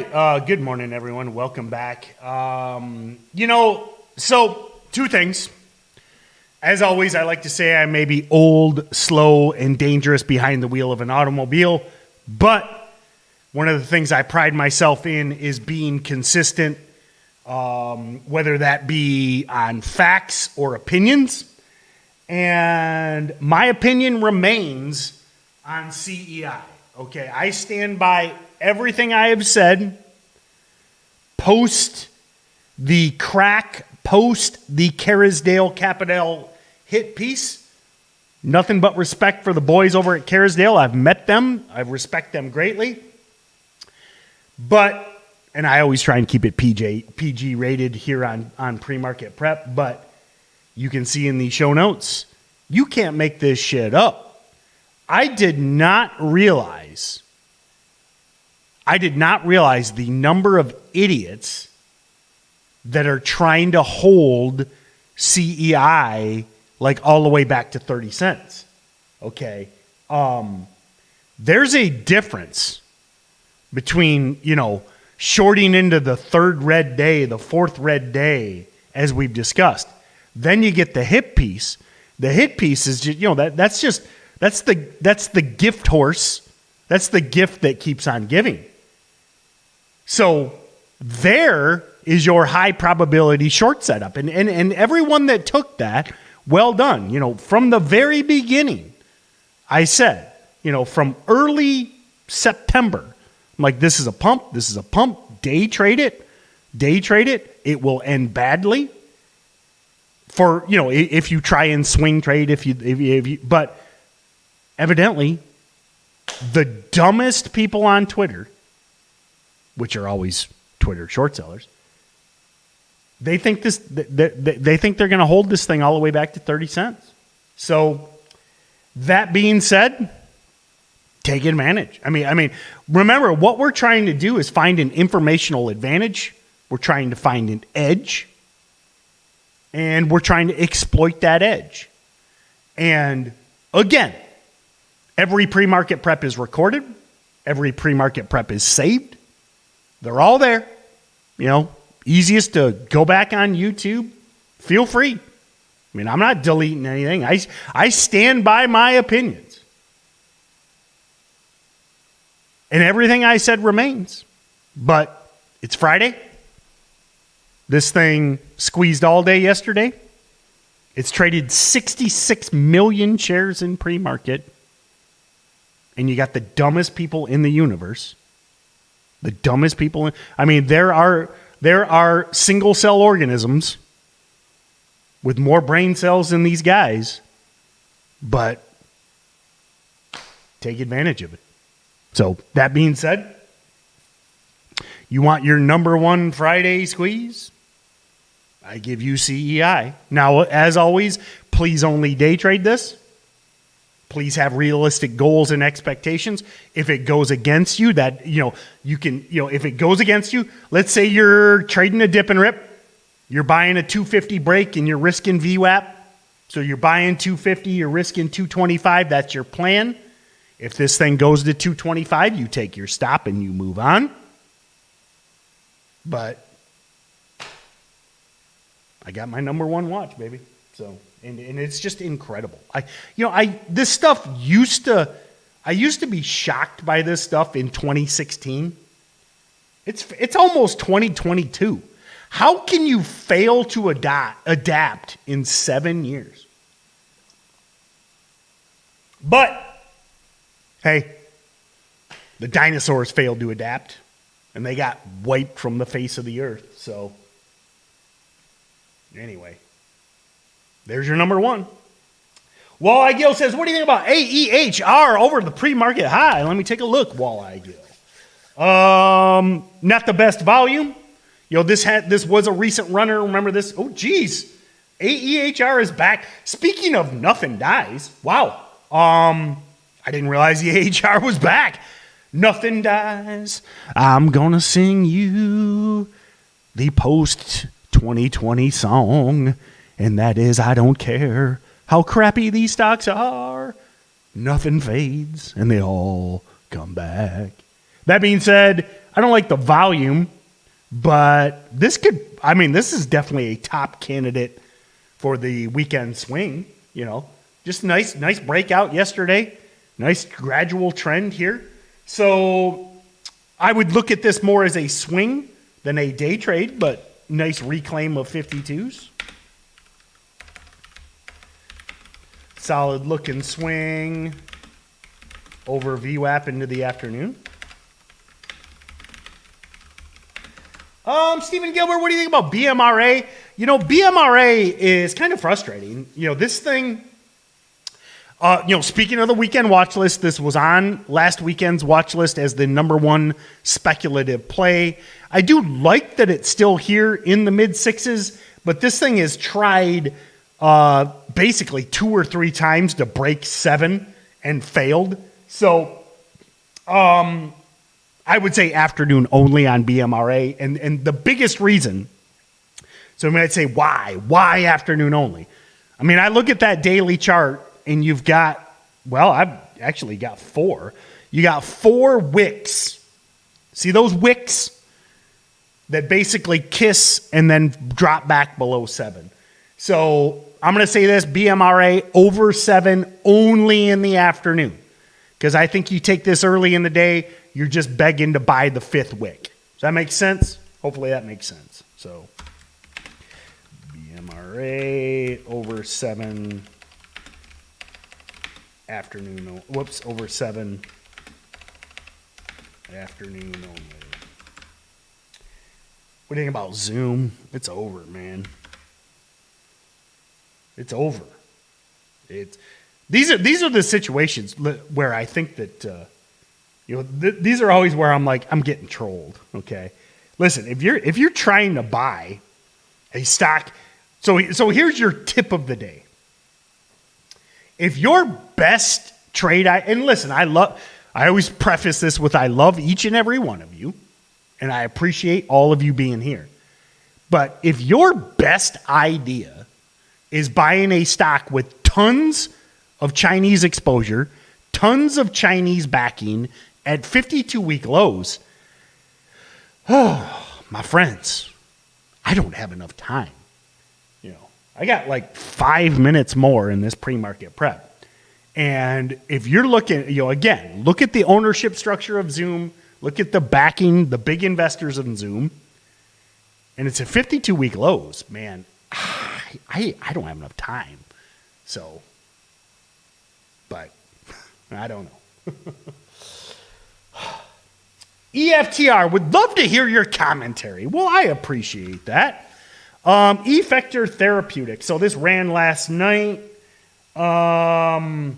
right. Good morning, everyone. Welcome back. So two things. As always, I like to say I may be old, slow, and dangerous behind the wheel of an automobile, but one of the things I pride myself in is being consistent, whether that be on facts or opinions. And my opinion remains on CEI. Okay, I stand by everything I have said post the Kerrisdale Capital hit piece. Nothing but respect for the boys over at Kerrisdale. I've met them. I respect them greatly. And I always try and keep it PG rated here on Pre-Market Prep, but you can see in the show notes, you can't make this shit up. I did not realize the number of idiots that are trying to hold CEI like all the way back to 30 cents. Okay. There's a difference between, shorting into the third red day, the fourth red day, as we've discussed. Then you get the hit piece. The hit piece is just, that's the gift horse. That's the gift that keeps on giving. So there is your high probability short setup. And everyone that took that, well done. From the very beginning, I said, from early September, I'm like, this is a pump. Day trade it. It will end badly. For, if you try and swing trade, if you, but evidently the dumbest people on Twitter, which are always Twitter short sellers, they think they think they're going to hold this thing all the way back to 30 cents. So that being said, take advantage. I mean, remember what we're trying to do is find an informational advantage. We're trying to find an edge. And we're trying to exploit that edge. And again, every pre-market prep is recorded. Every pre-market prep is saved. They're all there. Easiest to go back on YouTube. Feel free. I'm not deleting anything. I stand by my opinions. And everything I said remains. But it's Friday. This thing squeezed all day yesterday. It's traded 66 million shares in pre-market. And you got the dumbest people in the universe. The dumbest people. There are single cell organisms with more brain cells than these guys. But take advantage of it. So that being said, you want your number one Friday squeeze? I give you CEI. Now, as always, please only day trade this. Please have realistic goals and expectations. If it goes against you, if it goes against you, let's say you're trading a dip and rip, you're buying a 250 break and you're risking VWAP. So you're buying 250, you're risking 225. That's your plan. If this thing goes to 225, you take your stop and you move on. But I got my number one watch, baby. So, and it's just incredible. This stuff I used to be shocked by this stuff in 2016. It's almost 2022. How can you fail to adapt in 7 years? But hey, the dinosaurs failed to adapt and they got wiped from the face of the earth. So anyway, there's your number one. Walleye Gill says, what do you think about AEHR over the pre-market high? Let me take a look, Walleye Gill. Not the best volume. This was a recent runner. Remember this? Oh, geez. AEHR is back. Speaking of nothing dies. Wow. I didn't realize the AEHR was back. Nothing dies. I'm gonna sing you the post-2020 song, and that is, I don't care how crappy these stocks are. Nothing fades, and they all come back. That being said, the volume, but this is definitely a top candidate for the weekend swing, Just nice breakout yesterday. Nice gradual trend here. So I would look at this more as a swing than a day trade, but nice reclaim of 52s. Solid looking swing over VWAP into the afternoon. Stephen Gilbert, what do you think about BMRA? BMRA is kind of frustrating. This thing, speaking of the weekend watch list, this was on last weekend's watch list as the number one speculative play. I do like that it's still here in the mid sixes, but this thing has tried basically 2 or 3 times to break 7 and failed. So I would say afternoon only on BMRA. And the biggest reason, so I might say why afternoon only? I mean, I look at that daily chart and you've got, I've actually got 4. You got 4 wicks. See those wicks that basically kiss and then drop back below 7. So I'm going to say this, BMRA over 7 only in the afternoon. Because I think you take this early in the day, you're just begging to buy the 5th wick. Does that make sense? Hopefully that makes sense. So BMRA over 7 afternoon. Over 7 afternoon only. What do you think about Zoom? It's over, man. It's over. These are the situations where I think that these are always where I'm like, I'm getting trolled. Okay, listen, if you're trying to buy a stock, so here's your tip of the day. If your best trade, and listen, I always preface this with I love each and every one of you, and I appreciate all of you being here. But if your best idea is buying a stock with tons of Chinese exposure, tons of Chinese backing at 52-week lows, my friends, I don't have enough time. I got like 5 minutes more in this pre-market prep. And if you're looking, again, look at the ownership structure of Zoom, look at the backing, the big investors in Zoom, and it's at 52-week lows, man. I don't have enough time. So, but I don't know. EFTR, would love to hear your commentary. Well, I appreciate that. EFTR Therapeutics. So this ran last night. So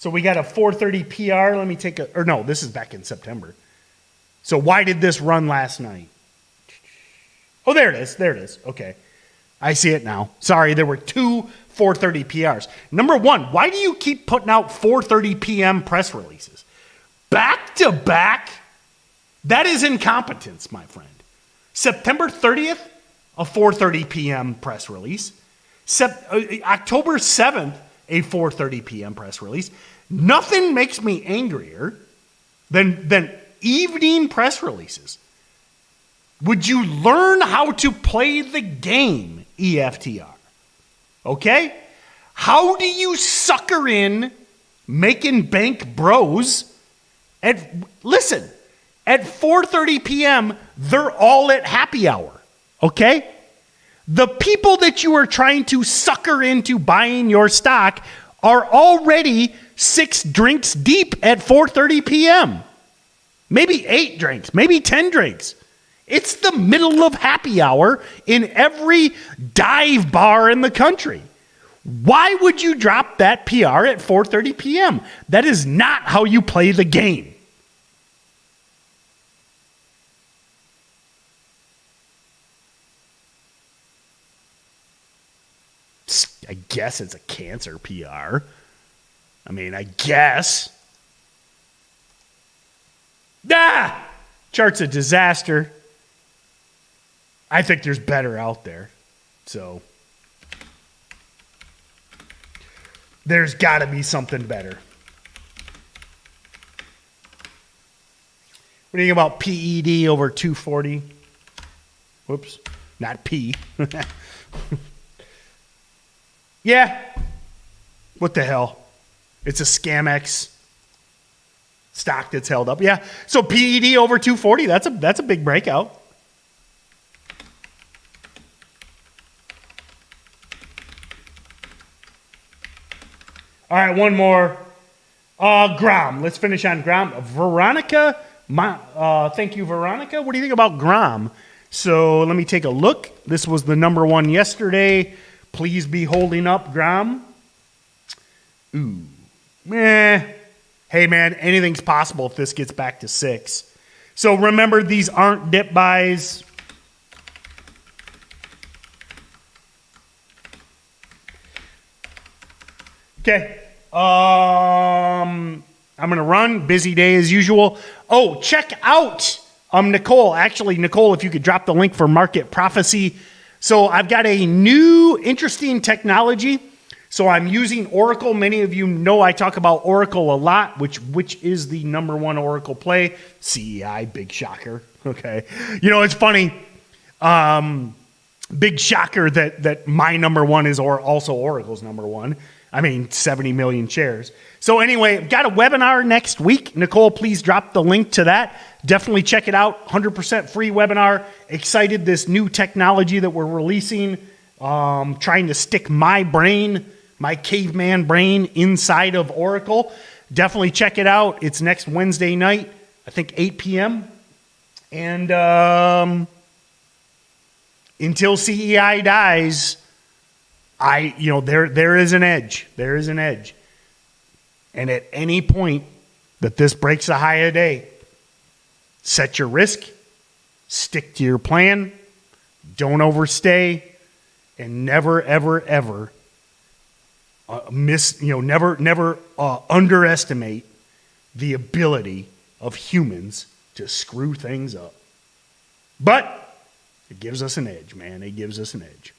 we got a 430 PR. Let me take this is back in September. So why did this run last night? Oh, there it is. Okay. I see it now. Sorry, there were 2 4:30 PRs. Number 1, why do you keep putting out 4:30 p.m. press releases? Back to back? That is incompetence, my friend. September 30th, a 4:30 p.m. press release. October 7th, a 4:30 p.m. press release. Nothing makes me angrier than evening press releases. Would you learn how to play the game, EFTR? Okay? How do you sucker in making bank bros listen, at 4:30 p.m., they're all at happy hour. Okay? The people that you are trying to sucker into buying your stock are already 6 drinks deep at 4:30 p.m. Maybe 8 drinks, maybe 10 drinks. It's the middle of happy hour in every dive bar in the country. Why would you drop that PR at 4:30 p.m.? That is not how you play the game. I guess it's a cancer PR. I mean, I guess. Chart's a disaster. I think there's better out there. So there's got to be something better. What do you think about PED over 240? Whoops, not P. Yeah. What the hell? It's a Scamex stock that's held up. Yeah. So PED over 240, that's a big breakout. All right, one more. Grom. Let's finish on Grom. Veronica. Thank you, Veronica. What do you think about Grom? So let me take a look. This was the number one yesterday. Please be holding up, Grom. Ooh. Hey, man, anything's possible if this gets back to 6. So remember, these aren't dip buys. Okay. I'm going to run. Busy day as usual. Oh, check out Nicole. Actually, Nicole, if you could drop the link for Market Prophecy. So I've got a new interesting technology. So I'm using Oracle. Many of you know I talk about Oracle a lot, which is the number one Oracle play. CEI, big shocker. Okay. You know, it's funny. Big shocker that my number one is also Oracle's number one. I mean, 70 million shares. So anyway, I've got a webinar next week. Nicole, please drop the link to that. Definitely check it out. 100% free webinar. Excited this new technology that we're releasing. Trying to stick my brain, my caveman brain, inside of Oracle. Definitely check it out. It's next Wednesday night, I think 8 p.m. And until CEI dies, there is an edge. There is an edge. And at any point that this breaks a high a day, set your risk, stick to your plan, don't overstay, and never, ever, ever never underestimate the ability of humans to screw things up. But it gives us an edge, man. It gives us an edge.